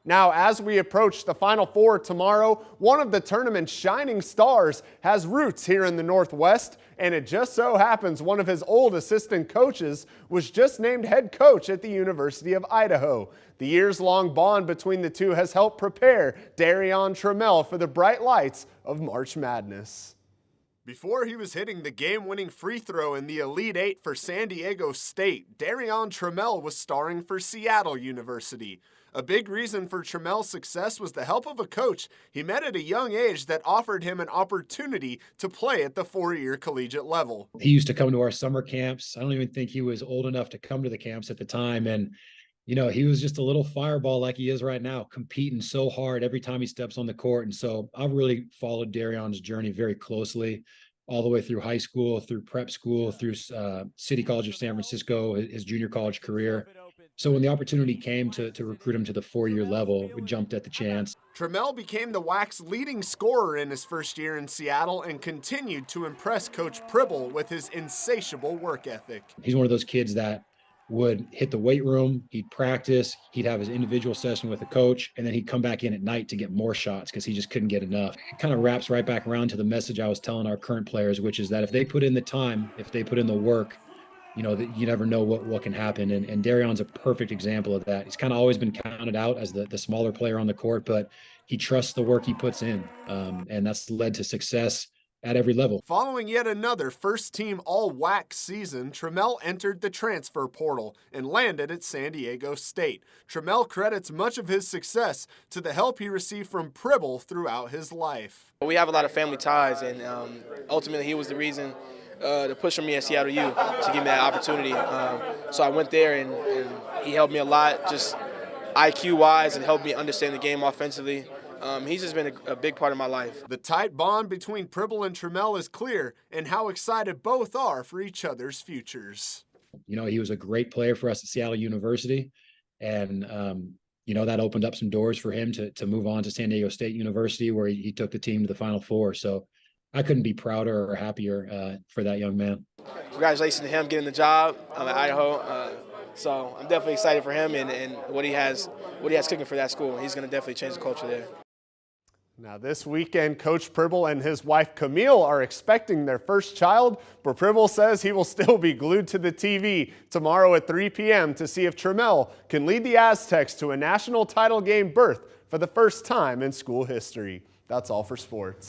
Now, as we approach the Final Four tomorrow, one of the tournament's shining stars has roots here in the Northwest, and it just so happens one of his old assistant coaches was just named head coach at the University of Idaho. The years-long bond between the two has helped prepare Darrion Trammell for the bright lights of March Madness. Before he was hitting the game-winning free throw in the Elite Eight for San Diego State, Darrion Trammell was starring for Seattle University. A big reason for Trammell's success was the help of a coach he met at a young age that offered him an opportunity to play at the four-year collegiate level. He used to come to our summer camps. I don't even think he was old enough to come to the camps at the time. And, you know, he was just a little fireball like he is right now, competing so hard every time he steps on the court. And so I've really followed Darrion's journey very closely, all the way through high school, through prep school, through City College of San Francisco, his junior college career. So when the opportunity came to recruit him to the four-year level, we jumped at the chance. Trammell became the WAC's leading scorer in his first year in Seattle and continued to impress Coach Pribble with his insatiable work ethic. He's one of those kids that would hit the weight room, he'd practice, he'd have his individual session with a coach, and then he'd come back in at night to get more shots because he just couldn't get enough. It kind of wraps right back around to the message I was telling our current players, which is that if they put in the time, if they put in the work, you know, that you never know what can happen. And Darrion's a perfect example of that. He's kind of always been counted out as the smaller player on the court, but he trusts the work he puts in. And that's led to success at every level. Following yet another first-team All-WAC season, Trammell entered the transfer portal and landed at San Diego State. Trammell credits much of his success to the help he received from Pribble throughout his life. We have a lot of family ties, and ultimately he was the reason to push me at Seattle U to give me that opportunity. So I went there, and he helped me a lot, just IQ-wise, and helped me understand the game offensively. He's just been a big part of my life. The tight bond between Pribble and Trammell is clear, and how excited both are for each other's futures. You know, he was a great player for us at Seattle University, and you know, that opened up some doors for him to move on to San Diego State University, where he took the team to the Final Four. So I couldn't be prouder or happier for that young man. Congratulations to him getting the job at Idaho. So I'm definitely excited for him and what he has cooking for that school. He's going to definitely change the culture there. Now this weekend, Coach Pribble and his wife Camille are expecting their first child, but Pribble says he will still be glued to the TV tomorrow at 3 p.m. to see if Trammell can lead the Aztecs to a national title game berth for the first time in school history. That's all for sports.